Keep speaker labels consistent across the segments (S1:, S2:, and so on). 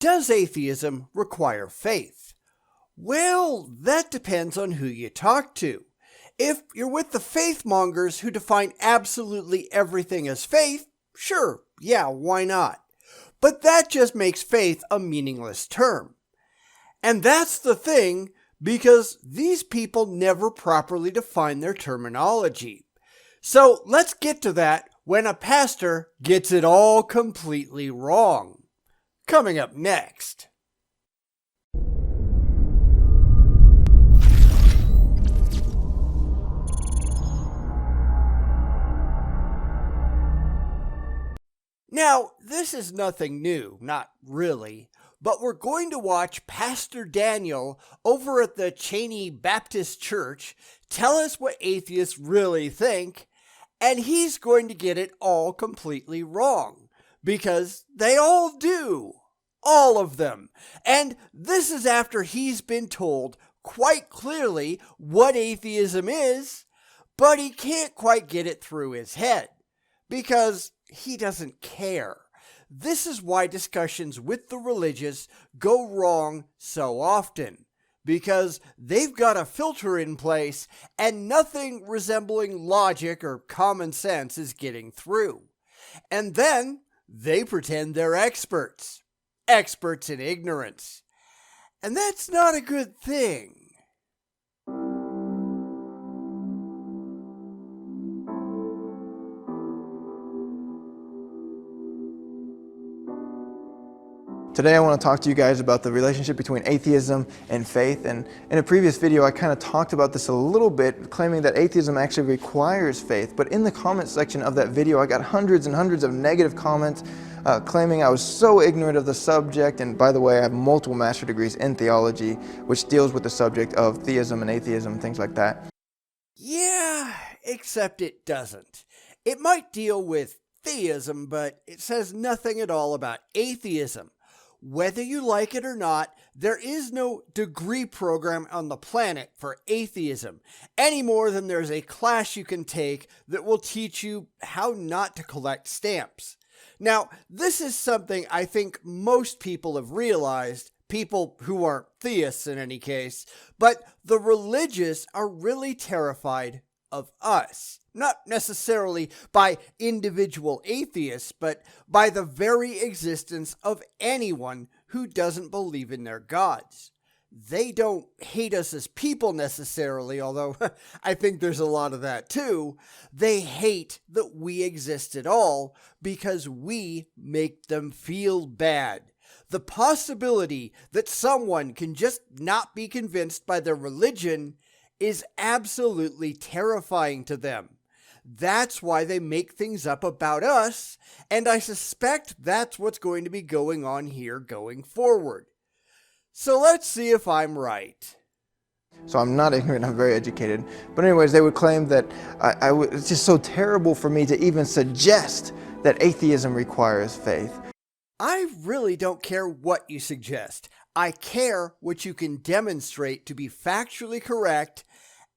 S1: Does atheism require faith? Well, that depends on who you talk to. If you're with the faith mongers who define absolutely everything as faith, sure, yeah, why not? But that just makes faith a meaningless term. And that's the thing, because these people never properly define their terminology. So let's get to that when a pastor gets it all completely wrong. Coming up next. Now, this is nothing new, not really, but we're going to watch Pastor Daniel over at the Cheney Baptist Church tell us what atheists really think, and he's going to get it all completely wrong, because they all do. All of them. And this is after he's been told quite clearly what atheism is, but he can't quite get it through his head, because he doesn't care. This is why discussions with the religious go wrong so often, because they've got a filter in place and nothing resembling logic or common sense is getting through. And then they pretend they're experts in ignorance. And that's not a good thing.
S2: Today I want to talk to you guys about the relationship between atheism and faith. And in a previous video I kind of talked about this a little bit, claiming that atheism actually requires faith. But in the comment section of that video I got hundreds and hundreds of negative comments claiming I was so ignorant of the subject. And by the way, I have multiple master's degrees in theology, which deals with the subject of theism and atheism, things like that.
S1: Yeah, except it doesn't. It might deal with theism, but it says nothing at all about atheism. Whether you like it or not, there is no degree program on the planet for atheism, any more than there's a class you can take that will teach you how not to collect stamps. Now, this is something I think most people have realized, people who aren't theists in any case, but the religious are really terrified of us. Not necessarily by individual atheists, but by the very existence of anyone who doesn't believe in their gods. They don't hate us as people necessarily, although I think there's a lot of that too. They hate that we exist at all because we make them feel bad. The possibility that someone can just not be convinced by their religion is absolutely terrifying to them. That's why they make things up about us, and I suspect that's what's going to be going on here going forward. So let's see if I'm right.
S2: So I'm not ignorant, I'm very educated. But anyways, they would claim that it's just so terrible for me to even suggest that atheism requires faith.
S1: I really don't care what you suggest. I care what you can demonstrate to be factually correct,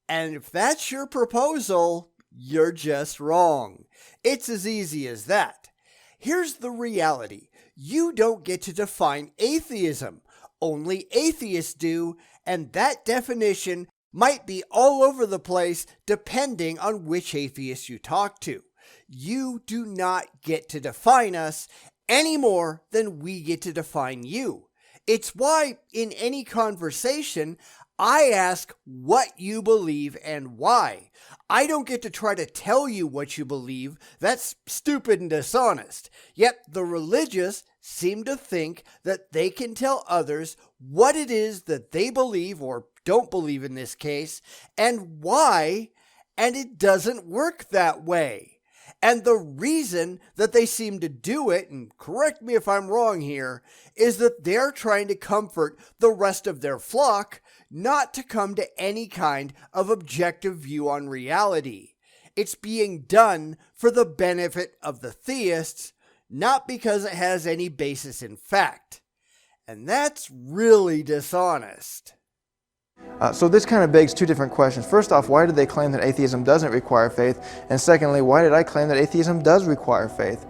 S1: and if that's your proposal, you're just wrong. It's as easy as that. Here's the reality. You don't get to define atheism. Only atheists do, and that definition might be all over the place depending on which atheist you talk to. You do not get to define us any more than we get to define you. It's why in any conversation, I ask what you believe and why. I don't get to try to tell you what you believe. That's stupid and dishonest. Yet the religious seem to think that they can tell others what it is that they believe, or don't believe in this case, and why, and it doesn't work that way. And the reason that they seem to do it, and correct me if I'm wrong here, is that they're trying to comfort the rest of their flock, not to come to any kind of objective view on reality. It's being done for the benefit of the theists, not because it has any basis in fact. And that's really dishonest.
S2: So this kind of begs two different questions. First off, why did they claim that atheism doesn't require faith? And secondly, why did I claim that atheism does require faith?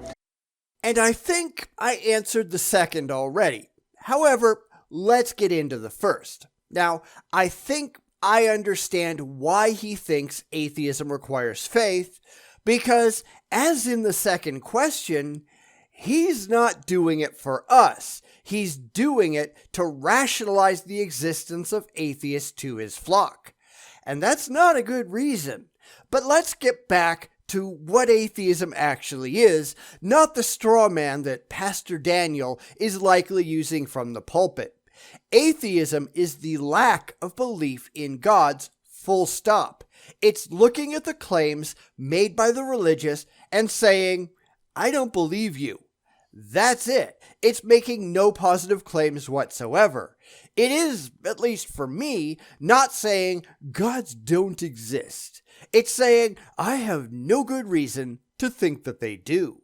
S1: And I think I answered the second already. However, let's get into the first. Now, I think I understand why he thinks atheism requires faith, because as in the second question, he's not doing it for us. He's doing it to rationalize the existence of atheists to his flock. And that's not a good reason. But let's get back to what atheism actually is, not the straw man that Pastor Daniel is likely using from the pulpit. Atheism is the lack of belief in God's full stop. It's looking at the claims made by the religious and saying, I don't believe you. That's it. It's making no positive claims whatsoever. It is, at least for me, not saying gods don't exist. It's saying I have no good reason to think that they do.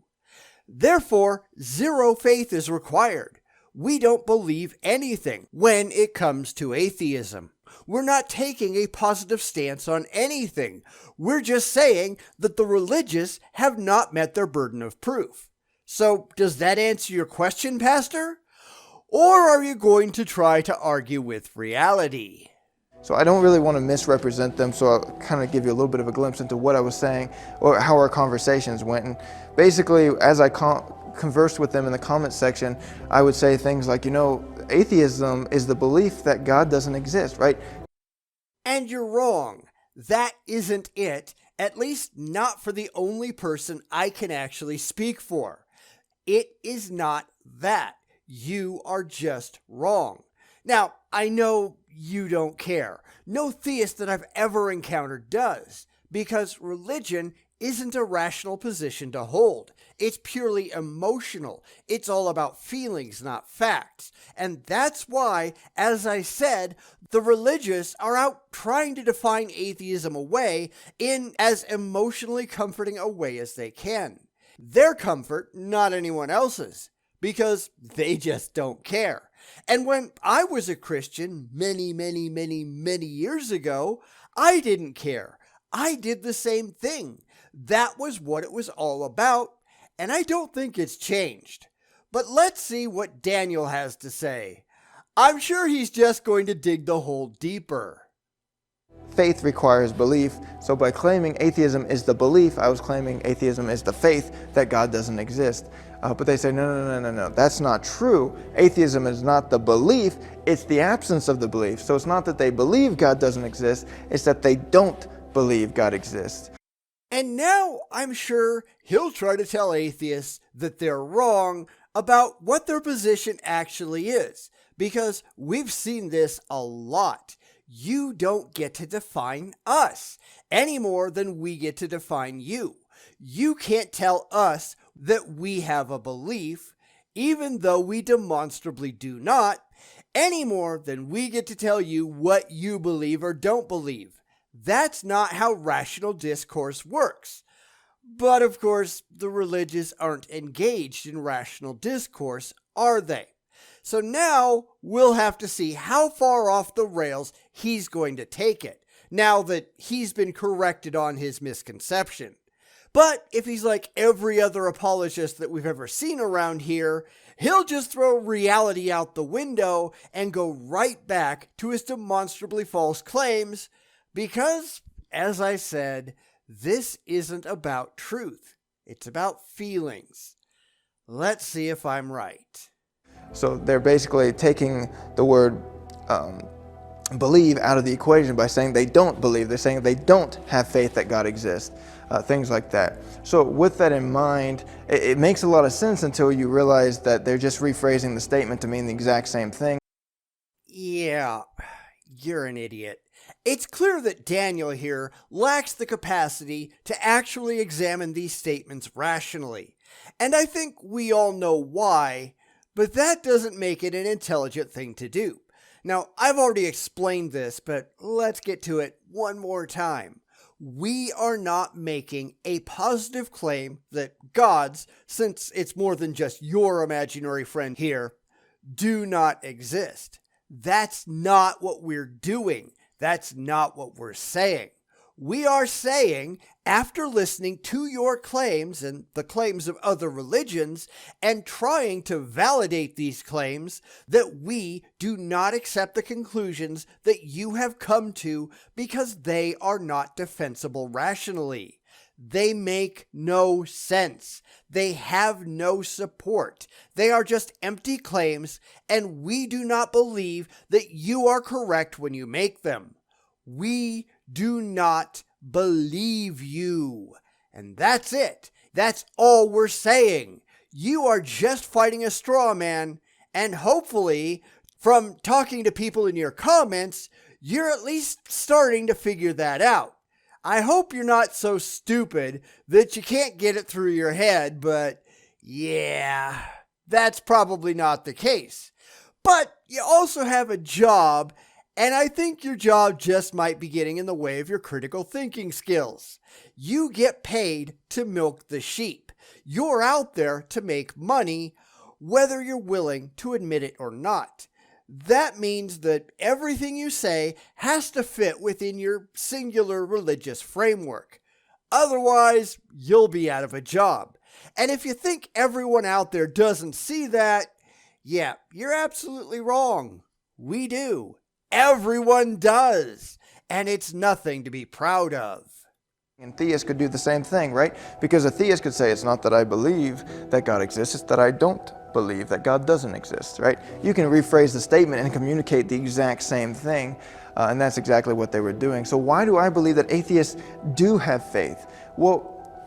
S1: Therefore, zero faith is required. We don't believe anything when it comes to atheism. We're not taking a positive stance on anything. We're just saying that the religious have not met their burden of proof. So, does that answer your question, Pastor? Or are you going to try to argue with reality?
S2: So I don't really want to misrepresent them, so I'll kind of give you a little bit of a glimpse into what I was saying or how our conversations went. And basically, as I conversed with them in the comment section, I would say things like, atheism is the belief that God doesn't exist, right?
S1: And you're wrong. That isn't it, at least not for the only person I can actually speak for. It is not that. You are just wrong. Now, I know you don't care. No theist that I've ever encountered does, because religion isn't a rational position to hold. It's purely emotional. It's all about feelings, not facts. And that's why, as I said, the religious are out trying to define atheism away in as emotionally comforting a way as they can. Their comfort, not anyone else's, because they just don't care. And when I was a Christian many years ago, I didn't care. I did the same thing. That was what it was all about, and I don't think it's changed. But let's see what Daniel has to say. I'm sure he's just going to dig the hole deeper.
S2: Faith requires belief, so by claiming atheism is the belief, I was claiming atheism is the faith that God doesn't exist. But they say, no, that's not true. Atheism is not the belief, it's the absence of the belief. So it's not that they believe God doesn't exist, it's that they don't believe God exists.
S1: And now I'm sure he'll try to tell atheists that they're wrong about what their position actually is, because we've seen this a lot. You don't get to define us any more than we get to define you. You can't tell us that we have a belief, even though we demonstrably do not, any more than we get to tell you what you believe or don't believe. That's not how rational discourse works. But of course, the religious aren't engaged in rational discourse, are they? So now we'll have to see how far off the rails he's going to take it, now that he's been corrected on his misconception. But if he's like every other apologist that we've ever seen around here, he'll just throw reality out the window and go right back to his demonstrably false claims, because, as I said, this isn't about truth. It's about feelings. Let's see if I'm right.
S2: So they're basically taking the word believe out of the equation by saying they don't believe. They're saying they don't have faith that God exists, things like that. So with that in mind, it makes a lot of sense until you realize that they're just rephrasing the statement to mean the exact same thing.
S1: Yeah, you're an idiot. It's clear that Daniel here lacks the capacity to actually examine these statements rationally. And I think we all know why, but that doesn't make it an intelligent thing to do. Now, I've already explained this, but let's get to it one more time. We are not making a positive claim that gods, since it's more than just your imaginary friend here, do not exist. That's not what we're doing. That's not what we're saying. We are saying, after listening to your claims and the claims of other religions and trying to validate these claims, that we do not accept the conclusions that you have come to because they are not defensible rationally. They make no sense. They have no support. They are just empty claims, and we do not believe that you are correct when you make them. We do not believe you. And that's it. That's all we're saying. You are just fighting a straw man, and hopefully, from talking to people in your comments, you're at least starting to figure that out. I hope you're not so stupid that you can't get it through your head, but yeah, that's probably not the case. But you also have a job, and I think your job just might be getting in the way of your critical thinking skills. You get paid to milk the sheep. You're out there to make money, whether you're willing to admit it or not. That means that everything you say has to fit within your singular religious framework. Otherwise, you'll be out of a job. And if you think everyone out there doesn't see that, yeah, you're absolutely wrong. We do. Everyone does. And it's nothing to be proud of.
S2: And theists could do the same thing, right? Because a theist could say, it's not that I believe that God exists, it's that I don't believe that God doesn't exist, right? You can rephrase the statement and communicate the exact same thing, and that's exactly what they were doing. So why do I believe that atheists do have faith? Well,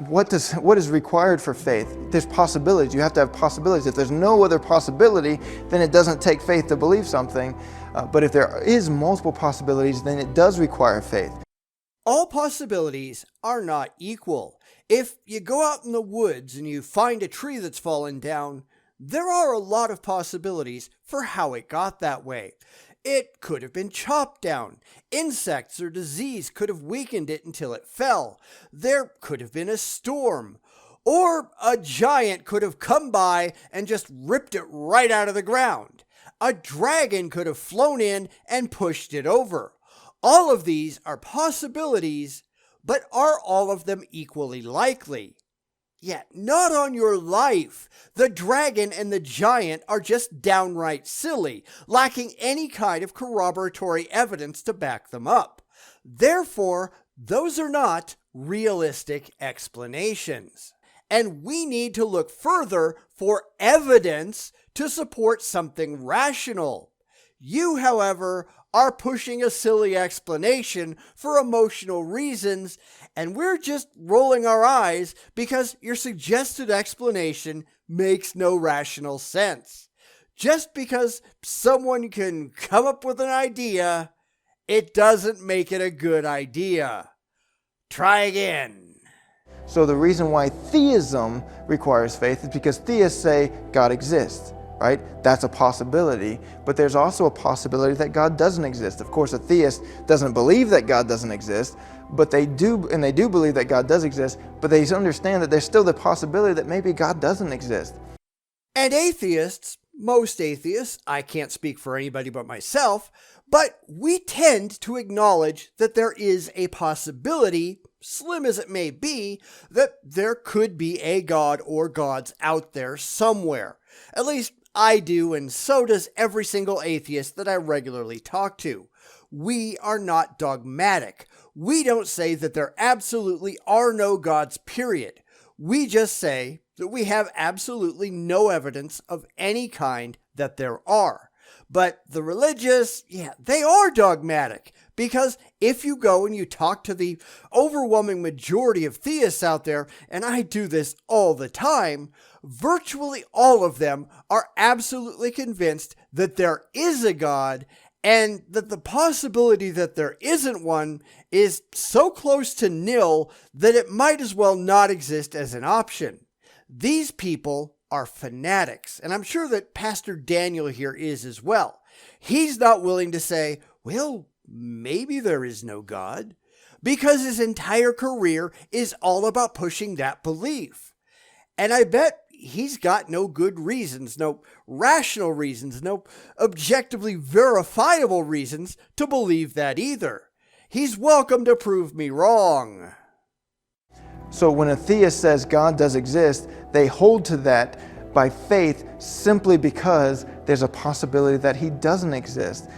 S2: what is required for faith? There's possibilities. You have to have possibilities. If there's no other possibility, then it doesn't take faith to believe something. But if there is multiple possibilities, then it does require faith.
S1: All possibilities are not equal. If you go out in the woods and you find a tree that's fallen down, there are a lot of possibilities for how it got that way. It could have been chopped down. Insects or disease could have weakened it until it fell. There could have been a storm. Or a giant could have come by and just ripped it right out of the ground. A dragon could have flown in and pushed it over. All of these are possibilities, but are all of them equally likely? Yet not on your life. The dragon and the giant are just downright silly, lacking any kind of corroboratory evidence to back them up. Therefore, those are not realistic explanations. And we need to look further for evidence to support something rational. You, however, are pushing a silly explanation for emotional reasons, and we're just rolling our eyes because your suggested explanation makes no rational sense. Just because someone can come up with an idea, it doesn't make it a good idea. Try again.
S2: So the reason why theism requires faith is because theists say God exists. Right? That's a possibility, but there's also a possibility that God doesn't exist. Of course, a theist doesn't believe that God doesn't exist, but they do believe that God does exist, but they understand that there's still the possibility that maybe God doesn't exist.
S1: And atheists, most atheists, I can't speak for anybody but myself, but we tend to acknowledge that there is a possibility, slim as it may be, that there could be a God or gods out there somewhere. At least I do, and so does every single atheist that I regularly talk to. We are not dogmatic. We don't say that there absolutely are no gods, period. We just say that we have absolutely no evidence of any kind that there are. But the religious, they are dogmatic. Because if you go and you talk to the overwhelming majority of theists out there, and I do this all the time, virtually all of them are absolutely convinced that there is a God, and that the possibility that there isn't one is so close to nil that it might as well not exist as an option. These people are fanatics, and I'm sure that Pastor Daniel here is as well. He's not willing to say, well, maybe there is no God, because his entire career is all about pushing that belief. And I bet he's got no good reasons, no rational reasons, no objectively verifiable reasons to believe that either. He's welcome to prove me wrong.
S2: So when a theist says God does exist, they hold to that by faith simply because there's a possibility that he doesn't exist.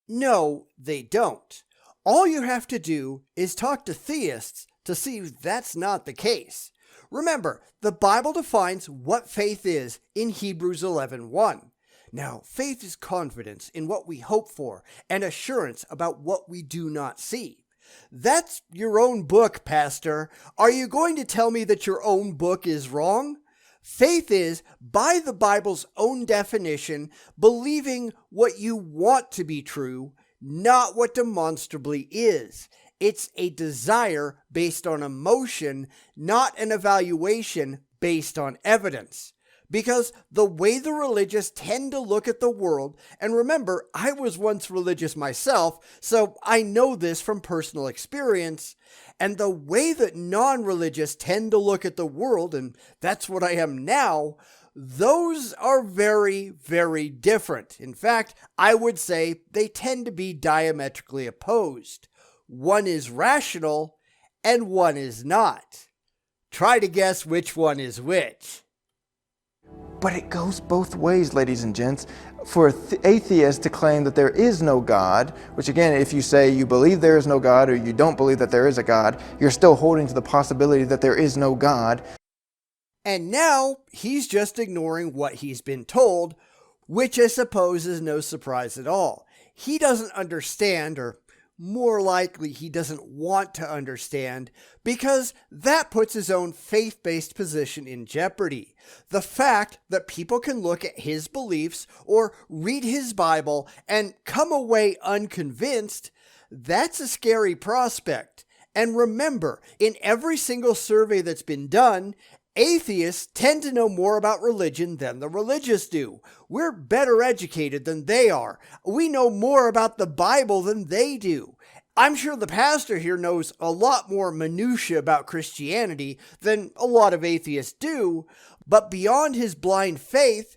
S1: No, they don't. All you have to do is talk to theists to see that's not the case. Remember, the Bible defines what faith is in Hebrews 11:1. Now, faith is confidence in what we hope for and assurance about what we do not see. That's your own book, Pastor. Are you going to tell me that your own book is wrong? Faith is, by the Bible's own definition, believing what you want to be true, not what demonstrably is. It's a desire based on emotion, not an evaluation based on evidence. Because the way the religious tend to look at the world, and remember, I was once religious myself, so I know this from personal experience, and the way that non-religious tend to look at the world, and that's what I am now, those are very, very different. In fact, I would say they tend to be diametrically opposed. One is rational, and one is not. Try to guess which one is which.
S2: But it goes both ways, ladies and gents. For atheists to claim that there is no God, which again, if you say you believe there is no God or you don't believe that there is a God, you're still holding to the possibility that there is no God.
S1: And now he's just ignoring what he's been told, which I suppose is no surprise at all. He doesn't understand, or more likely he doesn't want to understand, because that puts his own faith-based position in jeopardy. The fact that people can look at his beliefs or read his Bible and come away unconvinced, that's a scary prospect. And remember, in every single survey that's been done, atheists tend to know more about religion than the religious do. We're better educated than they are. We know more about the Bible than they do. I'm sure the pastor here knows a lot more minutiae about Christianity than a lot of atheists do, but beyond his blind faith,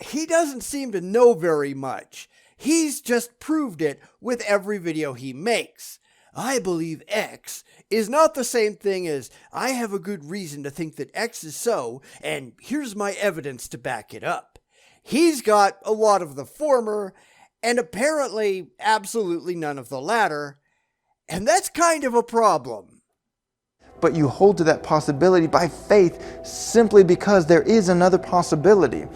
S1: he doesn't seem to know very much. He's just proved it with every video he makes. I believe X is not the same thing as I have a good reason to think that X is so, and here's my evidence to back it up. He's got a lot of the former, and apparently absolutely none of the latter, and that's kind of a problem.
S2: But you hold to that possibility by faith simply because there is another possibility.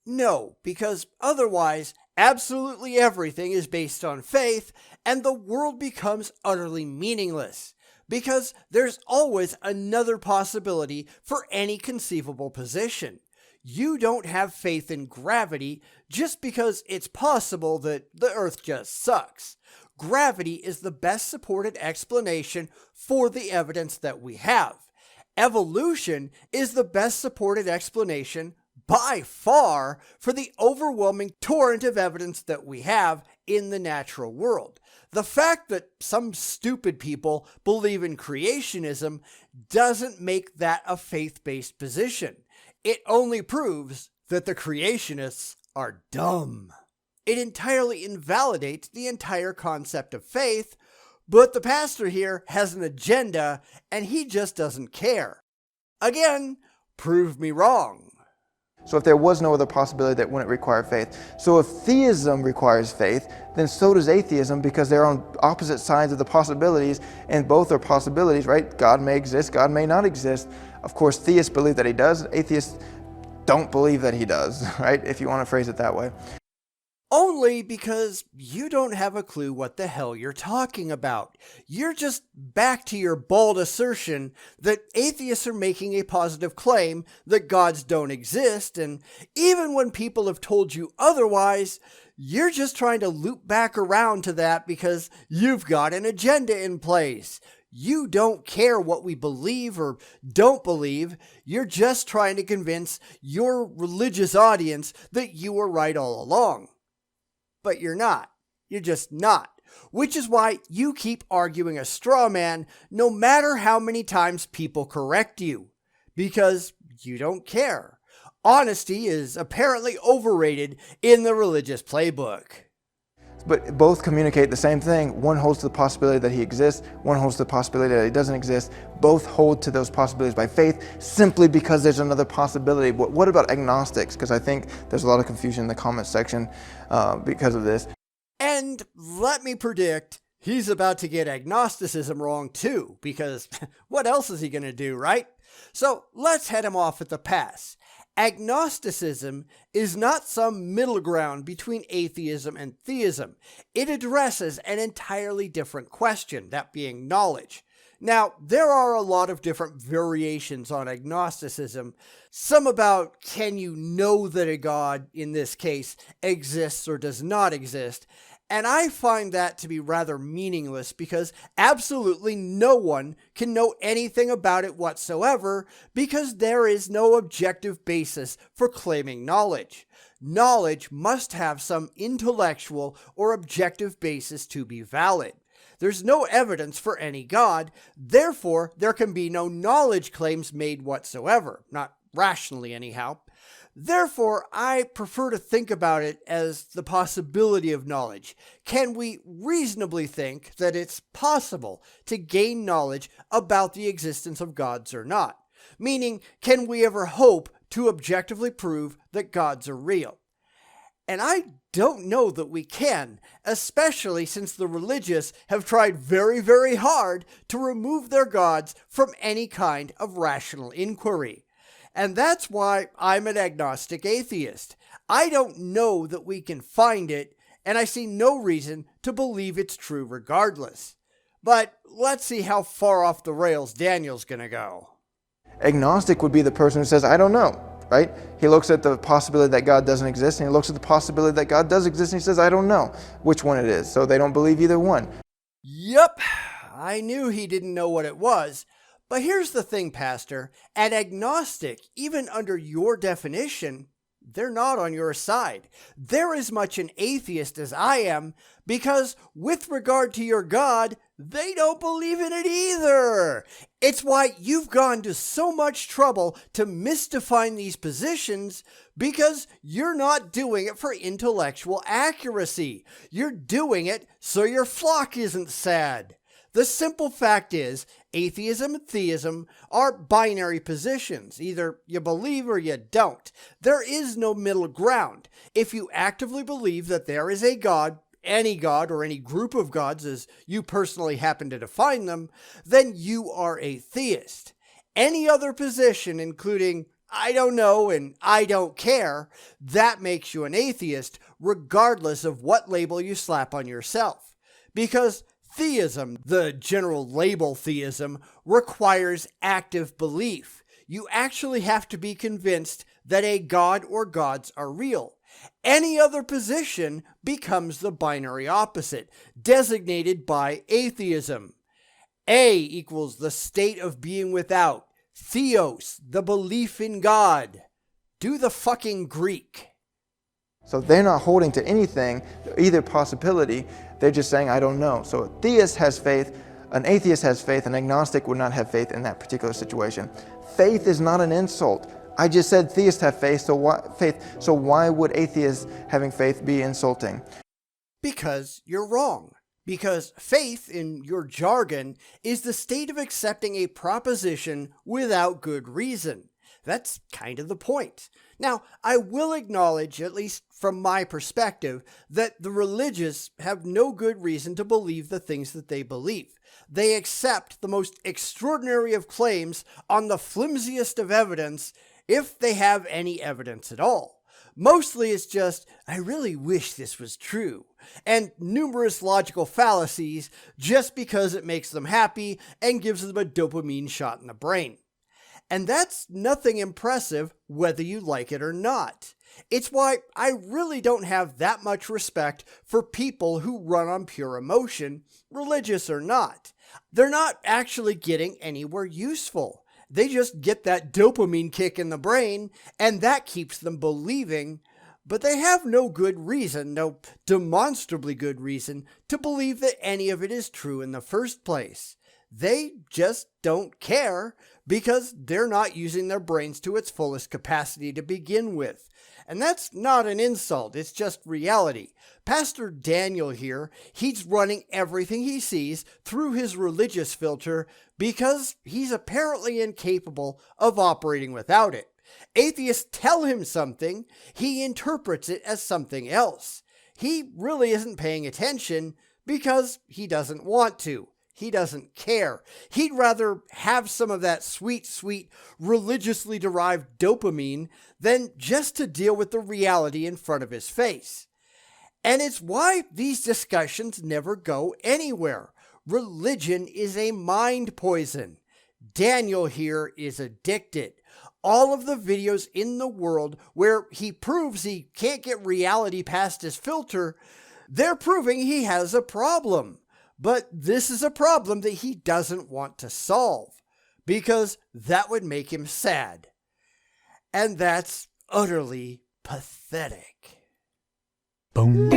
S1: No, because otherwise, absolutely everything is based on faith, and the world becomes utterly meaningless. Because there's always another possibility for any conceivable position. You don't have faith in gravity just because it's possible that the Earth just sucks. Gravity is the best supported explanation for the evidence that we have. Evolution is the best supported explanation by far for the overwhelming torrent of evidence that we have in the natural world. The fact that some stupid people believe in creationism doesn't make that a faith-based position. It only proves that the creationists are dumb. It entirely invalidates the entire concept of faith, but the pastor here has an agenda and he just doesn't care. Again, prove me wrong.
S2: So if there was no other possibility, that wouldn't require faith. So if theism requires faith, then so does atheism, because they're on opposite sides of the possibilities, and both are possibilities, right? God may exist, God may not exist. Of course, theists believe that he does. Atheists don't believe that he does, right? If you want to phrase it that way.
S1: Only because you don't have a clue what the hell you're talking about. You're just back to your bald assertion that atheists are making a positive claim that gods don't exist, and even when people have told you otherwise, you're just trying to loop back around to that because you've got an agenda in place. You don't care what we believe or don't believe. You're just trying to convince your religious audience that you were right all along. But you're not. You're just not. Which is why you keep arguing a straw man no matter how many times people correct you. Because you don't care. Honesty is apparently overrated in the religious playbook.
S2: but both communicate the same thing. One holds to the possibility that he exists, one holds to the possibility that he doesn't exist. Both hold to those possibilities by faith simply because there's another possibility. But what about agnostics? Because I think there's a lot of confusion in the comments section because of this.
S1: And let me predict, he's about to get agnosticism wrong too, because what else is he going to do, right? So let's head him off at the pass. Agnosticism is not some middle ground between atheism and theism. It addresses an entirely different question, that being knowledge. Now, there are a lot of different variations on agnosticism. Some about can you know that a God, in this case, exists or does not exist. And I find that to be rather meaningless because absolutely no one can know anything about it whatsoever because there is no objective basis for claiming knowledge. Knowledge must have some intellectual or objective basis to be valid. There's no evidence for any God, therefore there can be no knowledge claims made whatsoever, not rationally anyhow. Therefore, I prefer to think about it as the possibility of knowledge. Can we reasonably think that it's possible to gain knowledge about the existence of gods or not? Meaning, can we ever hope to objectively prove that gods are real? And I don't know that we can, especially since the religious have tried very, very hard to remove their gods from any kind of rational inquiry. And that's why I'm an agnostic atheist. I don't know that we can find it, and I see no reason to believe it's true regardless. But let's see how far off the rails Daniel's gonna go.
S2: Agnostic would be the person who says, I don't know, right? He looks at the possibility that God doesn't exist, and he looks at the possibility that God does exist, and he says, I don't know which one it is. So they don't believe either one.
S1: Yep, I knew he didn't know what it was. But here's the thing, Pastor. An agnostic, even under your definition, they're not on your side. They're as much an atheist as I am, because with regard to your God, they don't believe in it either. It's why you've gone to so much trouble to misdefine these positions, because you're not doing it for intellectual accuracy. You're doing it so your flock isn't sad. The simple fact is, atheism and theism are binary positions. Either you believe or you don't. There is no middle ground. If you actively believe that there is a God, any God or any group of gods as you personally happen to define them, then you are a theist. Any other position, including I don't know and I don't care, that makes you an atheist regardless of what label you slap on yourself. Because theism, the general label theism, requires active belief. You actually have to be convinced that a god or gods are real. Any other position becomes the binary opposite, designated by atheism. A equals the state of being without. Theos, the belief in God. Do the fucking Greek.
S2: So they're not holding to anything, either possibility. They're just saying, I don't know. So a theist has faith, an atheist has faith, an agnostic would not have faith in that particular situation. Faith is not an insult. I just said theists have faith, so why would atheists having faith be insulting?
S1: Because you're wrong. Because faith, in your jargon, is the state of accepting a proposition without good reason. That's kind of the point. Now, I will acknowledge, at least from my perspective, that the religious have no good reason to believe the things that they believe. They accept the most extraordinary of claims on the flimsiest of evidence, if they have any evidence at all. Mostly it's just, I really wish this was true, and numerous logical fallacies just because it makes them happy and gives them a dopamine shot in the brain. And that's nothing impressive whether you like it or not. It's why I really don't have that much respect for people who run on pure emotion, religious or not. They're not actually getting anywhere useful. They just get that dopamine kick in the brain, and that keeps them believing, but they have no good reason, no demonstrably good reason, to believe that any of it is true in the first place. They just don't care because they're not using their brains to its fullest capacity to begin with. And that's not an insult, it's just reality. Pastor Daniel here, he's running everything he sees through his religious filter because he's apparently incapable of operating without it. Atheists tell him something, he interprets it as something else. He really isn't paying attention because he doesn't want to. He doesn't care. He'd rather have some of that sweet, sweet, religiously derived dopamine than just to deal with the reality in front of his face. And it's why these discussions never go anywhere. Religion is a mind poison. Daniel here is addicted. All of the videos in the world where he proves he can't get reality past his filter, they're proving he has a problem. But this is a problem that he doesn't want to solve, because that would make him sad. And that's utterly pathetic.
S3: Bum